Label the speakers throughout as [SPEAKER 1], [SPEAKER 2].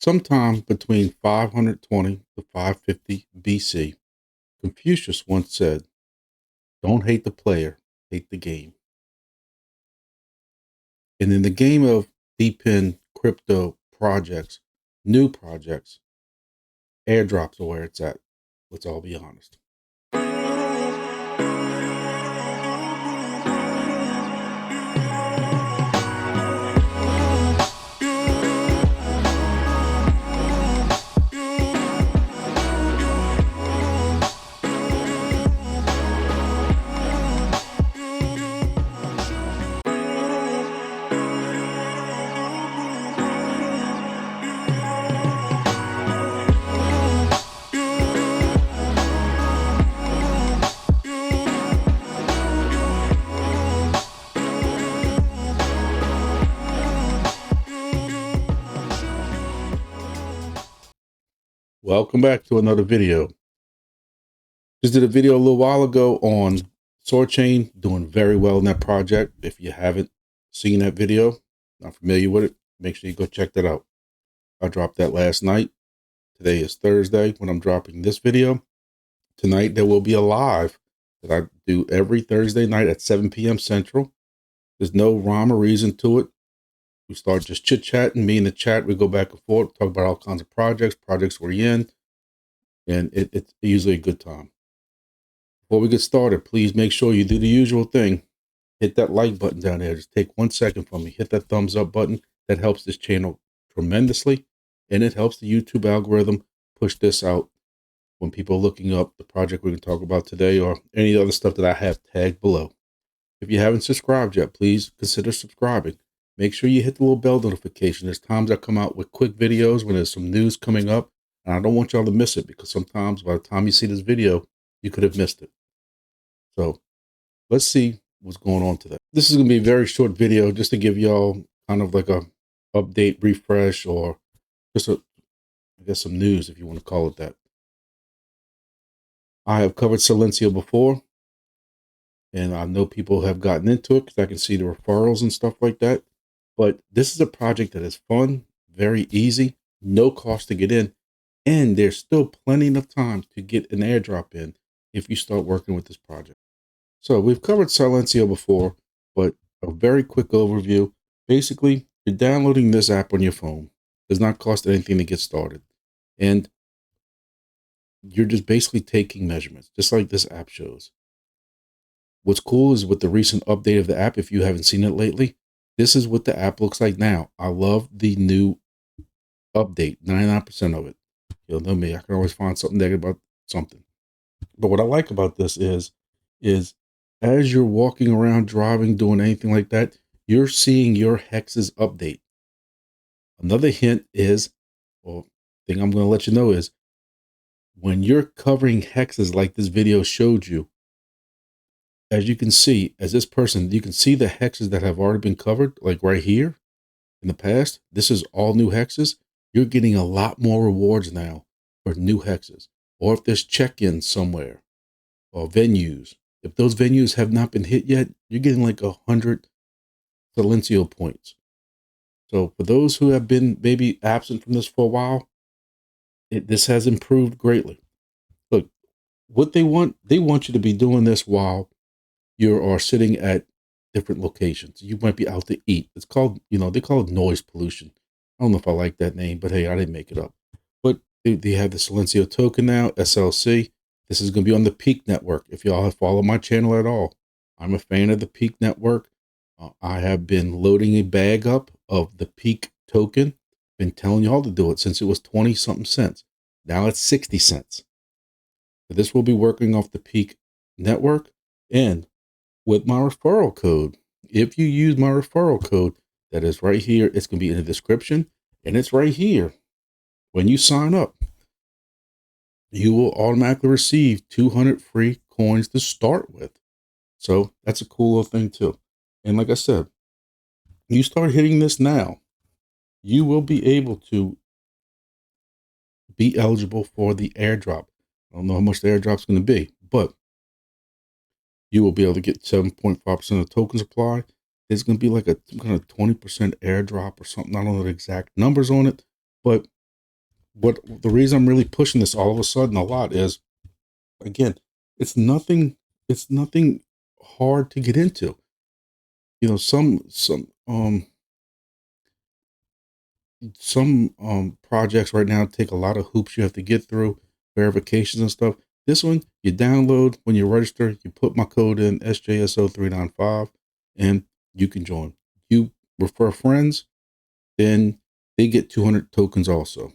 [SPEAKER 1] Sometime between 520 to 550 BC, Confucius once said, "Don't hate the player, hate the game." And in the game of deep in crypto projects, new projects, airdrops are where it's at. Let's all be honest. Welcome back to another video. Just did a video a little while ago on soarchain, doing very well in that project. If you haven't seen that video, not familiar with it, make sure you go check that out. I dropped that last night. Today is Thursday when I'm dropping this video. Tonight there will be a live that I do every Thursday night at 7 p.m. Central. There's no rhyme or reason to it. We start just chit-chatting. Me in the chat, we go back and forth, talk about all kinds of projects we're in, and it's usually a good time. Before we get started, please make sure you do the usual thing. Hit that like button down there. Just take 1 second from me. Hit that thumbs up button. That helps this channel tremendously, and it helps the YouTube algorithm push this out when people are looking up the project we're going to talk about today or any other stuff that I have tagged below. If you haven't subscribed yet, please consider subscribing. Make sure you hit the little bell notification. There's times I come out with quick videos when there's some news coming up, and I don't want y'all to miss it because sometimes by the time you see this video, you could have missed it. So let's see what's going on today. This is going to be a very short video just to give y'all kind of like a update, refresh, or just I guess some news if you want to call it that. I have covered Silencio before, and I know people have gotten into it because I can see the referrals and stuff like that. But this is a project that is fun, very easy, no cost to get in, and there's still plenty of time to get an airdrop in if you start working with this project. So we've covered Silencio before, but a very quick overview. Basically, you're downloading this app on your phone. It does not cost anything to get started. And you're just basically taking measurements, just like this app shows. What's cool is with the recent update of the app, if you haven't seen it lately, this is what the app looks like now. I love the new update, 99% of it. You'll know me, I can always find something negative about something. But what I like about this is as you're walking around, driving, doing anything like that, you're seeing your hexes update. Another hint is, or thing I'm going to let you know is, when you're covering hexes like this video showed you, as you can see, as this person, you can see the hexes that have already been covered, like right here in the past. This is all new hexes. You're getting a lot more rewards now for new hexes. Or if there's check-ins somewhere or venues, if those venues have not been hit yet, you're getting like 100 Silencio points. So for those who have been maybe absent from this for a while, this has improved greatly. Look, what they want you to be doing this while you are sitting at different locations. You might be out to eat. It's called, they call it noise pollution. I don't know if I like that name, but hey, I didn't make it up. But they have the Silencio token now, SLC. This is going to be on the PEAQ network. If y'all have followed my channel at all, I'm a fan of the PEAQ network. I have been loading a bag up of the PEAQ token. Been telling y'all to do it since it was 20 something cents. Now it's 60 cents. So this will be working off the PEAQ network and with my referral code. If you use my referral code, that is right here, it's going to be in the description and it's right here. When you sign up, you will automatically receive 200 free coins to start with. So that's a cool little thing too. And like I said, you start hitting this now, you will be able to be eligible for the airdrop. I don't know how much the airdrop is going to be, but you will be able to get 7.5% of token supply. There's going to be like some kind of 20% airdrop or something. I don't know the exact numbers on it, but what the reason I'm really pushing this all of a sudden a lot is, again, it's nothing. It's nothing hard to get into. Some projects right now take a lot of hoops you have to get through, verifications and stuff. This one, you download when you register, you put my code in SJSO395, and you can join. You refer friends, then they get 200 tokens also.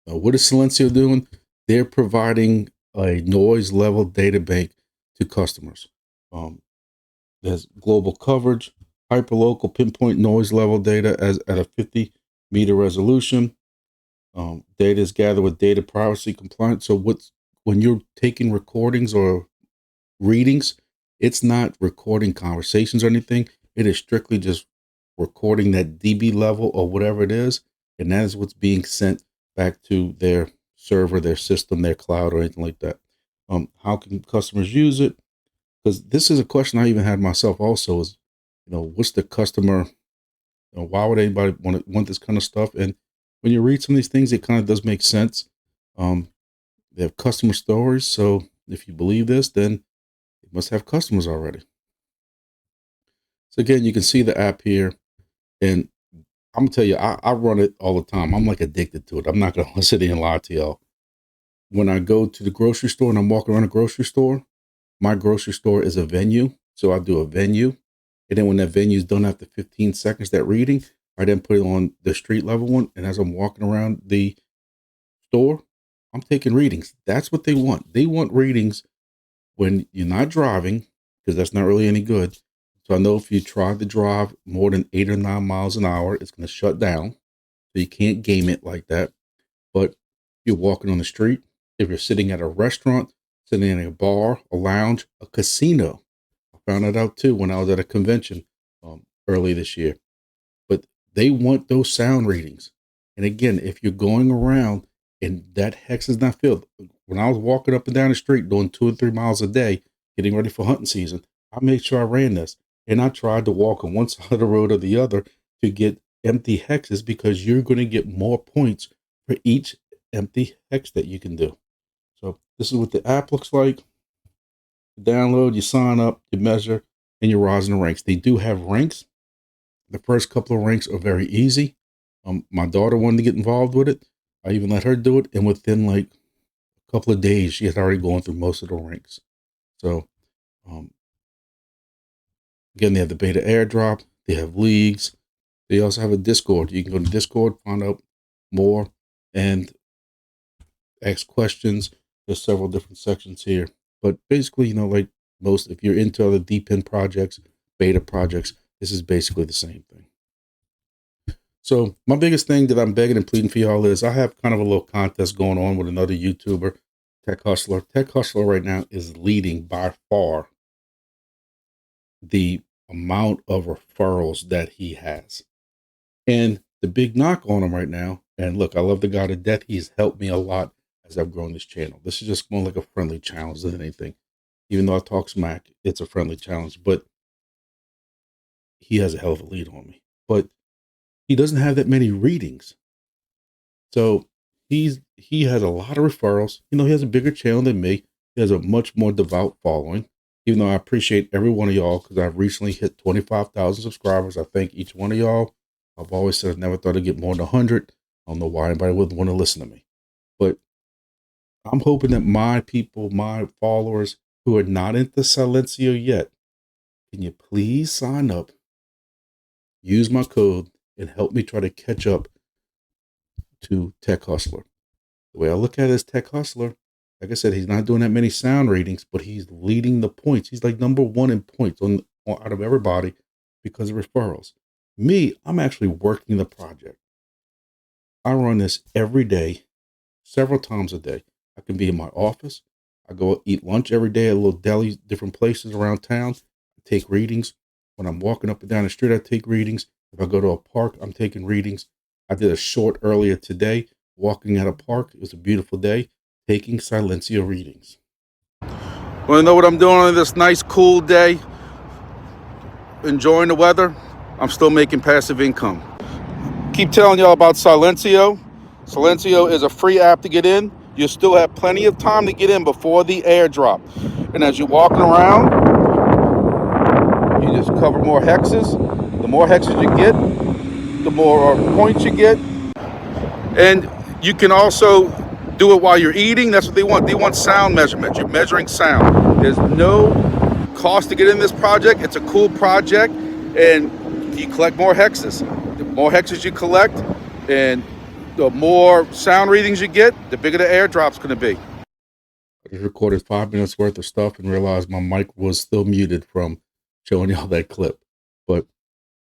[SPEAKER 1] What is Silencio doing? They're providing a noise level data bank to customers. There's global coverage, hyperlocal pinpoint noise level data as at a 50-meter resolution. Data is gathered with data privacy compliant. So when you're taking recordings or readings, it's not recording conversations or anything. It is strictly just recording that dB level or whatever it is, and that is what's being sent back to their server, their system, their cloud, or anything like that. How can customers use it? Because this is a question I even had myself also is, what's the customer, why would anybody want this kind of stuff? And when you read some of these things, it kind of does make sense. They have customer stories. So if you believe this, then it must have customers already. So again, you can see the app here, and I'm gonna tell you, I run it all the time. I'm like addicted to it. I'm not gonna sit here and lie to y'all. When I go to the grocery store and I'm walking around a grocery store, my grocery store is a venue. So I do a venue. And then when that venue is done after 15 seconds, that reading, I then put it on the street level one. And as I'm walking around the store, I'm taking readings. That's what they want. They want readings when you're not driving, because that's not really any good. So I know if you try to drive more than 8 or 9 miles an hour, it's going to shut down. So you can't game it like that. But if you're walking on the street, if you're sitting at a restaurant, sitting in a bar, a lounge, a casino. I found that out too when I was at a convention early this year. But they want those sound readings. And again, if you're going around and that hex is not filled, when I was walking up and down the street doing 2 or 3 miles a day, getting ready for hunting season, I made sure I ran this. And I tried to walk on one side of the road or the other to get empty hexes, because you're going to get more points for each empty hex that you can do. So this is what the app looks like. You download, you sign up, you measure, and you rise in the ranks. They do have ranks. The first couple of ranks are very easy. My daughter wanted to get involved with it. I even let her do it. And within like a couple of days, she had already gone through most of the ranks. So again, they have the beta airdrop. They have leagues. They also have a Discord. You can go to Discord, find out more, and ask questions. There's several different sections here. But basically, like most, if you're into other deep end projects, beta projects, this is basically the same thing. So my biggest thing that I'm begging and pleading for y'all is I have kind of a little contest going on with another YouTuber, TechHustler. TechHustler right now is leading by far the amount of referrals that he has. And the big knock on him right now, and look, I love the guy to death. He's helped me a lot as I've grown this channel. This is just more like a friendly challenge than anything. Even though I talk smack, it's a friendly challenge, but he has a hell of a lead on me. But he doesn't have that many readings. So he has a lot of referrals. He has a bigger channel than me. He has a much more devout following. Even though I appreciate every one of y'all, because I've recently hit 25,000 subscribers. I thank each one of y'all. I've always said I never thought I'd get more than 100. I don't know why anybody would want to listen to me. But I'm hoping that my people, my followers who are not into Silencio yet, can you please sign up, use my code, and help me try to catch up to TechHustler. The way I look at it as TechHustler, like I said, he's not doing that many sound readings, but he's leading the points. He's like number one in points out of everybody because of referrals. Me, I'm actually working the project. I run this every day, several times a day. I can be in my office. I go eat lunch every day at little delis, different places around town. I take readings. When I'm walking up and down the street, I take readings. If I go to a park, I'm taking readings. I did a short earlier today, walking at a park. It was a beautiful day, taking Silencio readings. Want to know what I'm doing on this nice, cool day? Enjoying the weather. I'm still making passive income. Keep telling y'all about Silencio. Silencio is a free app to get in. You still have plenty of time to get in before the airdrop. And as you're walking around, you just cover more hexes. The more hexes you get, the more points you get. And you can also do it while you're eating. That's what they want. They want sound measurement. You're measuring sound. There's no cost to get in this project. It's a cool project, and you collect more hexes. The more hexes you collect, and the more sound readings you get, the bigger the airdrop's going to be. I just recorded 5 minutes worth of stuff and realized my mic was still muted from showing y'all that clip. But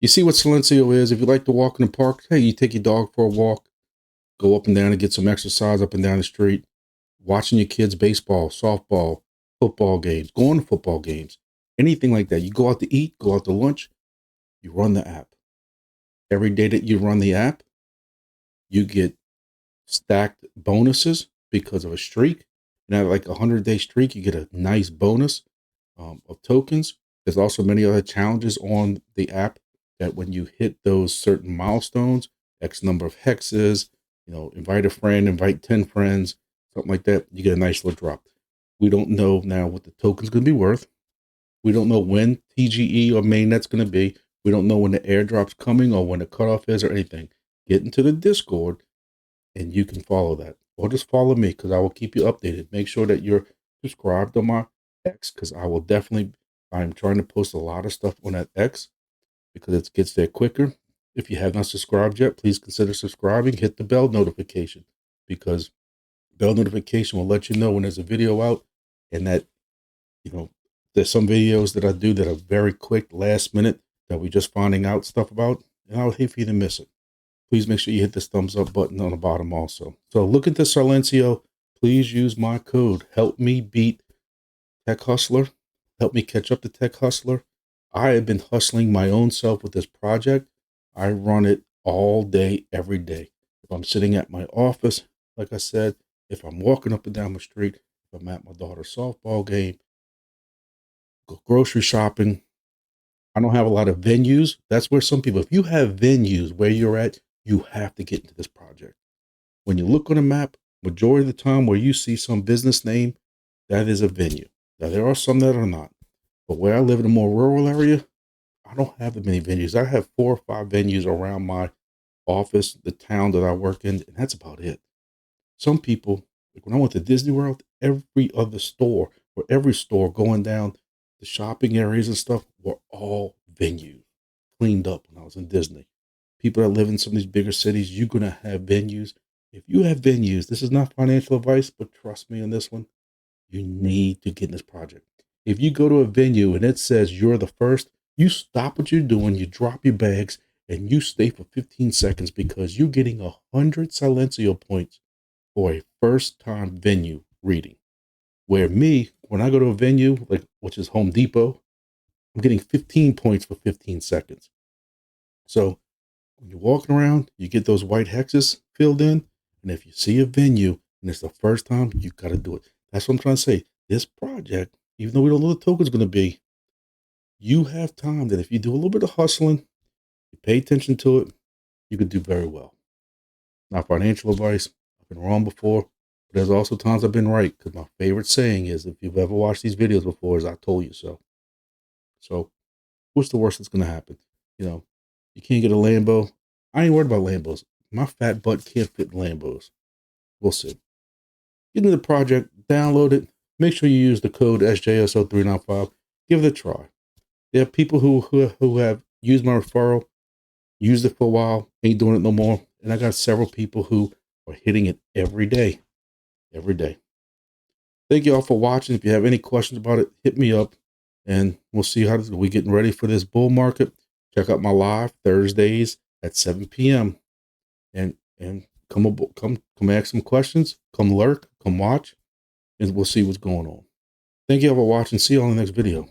[SPEAKER 1] you see what Silencio is. If you like to walk in the park, hey, you take your dog for a walk, go up and down and get some exercise up and down the street, watching your kids baseball, softball, football games, going to football games, anything like that. You go out to eat, go out to lunch, you run the app. Every day that you run the app, you get stacked bonuses because of a streak. And at like a 100-day streak, you get a nice bonus of tokens. There's also many other challenges on the app that when you hit those certain milestones, X number of hexes, invite a friend, invite 10 friends, something like that, you get a nice little drop. We don't know now what the token's going to be worth. We don't know when TGE or Mainnet's going to be. We don't know when the airdrop's coming or when the cutoff is or anything. Get into the Discord and you can follow that. Or just follow me because I will keep you updated. Make sure that you're subscribed on my X because I'm trying to post a lot of stuff on that X because it gets there quicker. If you have not subscribed yet, please consider subscribing. Hit the bell notification because bell notification will let you know when there's a video out, and that, there's some videos that I do that are very quick, last minute, that we're just finding out stuff about, and I would hate for you to miss it. Please make sure you hit this thumbs up button on the bottom also. So look into Silencio. Please use my code. Help me beat TechHustler. Help me catch up to TechHustler. I have been hustling my own self with this project. I run it all day, every day. If I'm sitting at my office, like I said, if I'm walking up and down the street, if I'm at my daughter's softball game, go grocery shopping. I don't have a lot of venues. That's where some people, if you have venues where you're at, you have to get into this project. When you look on a map, majority of the time where you see some business name, that is a venue. Now, there are some that are not. But where I live in a more rural area, I don't have that many venues. I have 4 or 5 venues around my office, the town that I work in, and that's about it. Some people, like when I went to Disney World, every other store or every store going down the shopping areas and stuff were all venues, cleaned up when I was in Disney. People that live in some of these bigger cities, you're going to have venues. If you have venues, this is not financial advice, but trust me on this one, you need to get in this project. If you go to a venue and it says you're the first, you stop what you're doing, you drop your bags, and you stay for 15 seconds because you're getting 100 Silencio points for a first-time venue reading. Where me, when I go to a venue, which is Home Depot, I'm getting 15 points for 15 seconds. So when you're walking around, you get those white hexes filled in, and if you see a venue and it's the first time, you got to do it. That's what I'm trying to say. This project, even though we don't know what the token's going to be, you have time that if you do a little bit of hustling, you pay attention to it, you could do very well. Not financial advice. I've been wrong before, but there's also times I've been right because my favorite saying is, if you've ever watched these videos before, is I told you so. So what's the worst that's going to happen? You can't get a Lambo. I ain't worried about Lambos. My fat butt can't fit in Lambos. We'll see. Get into the project, download it. Make sure you use the code SJSO395. Give it a try. There are people who have used my referral, used it for a while, ain't doing it no more. And I got several people who are hitting it every day. Every day. Thank you all for watching. If you have any questions about it, hit me up. And we'll see how we're getting ready for this bull market. Check out my live Thursdays at 7 p.m. And come ask some questions. Come lurk. Come watch. And we'll see what's going on. Thank you all for watching. See you on the next video.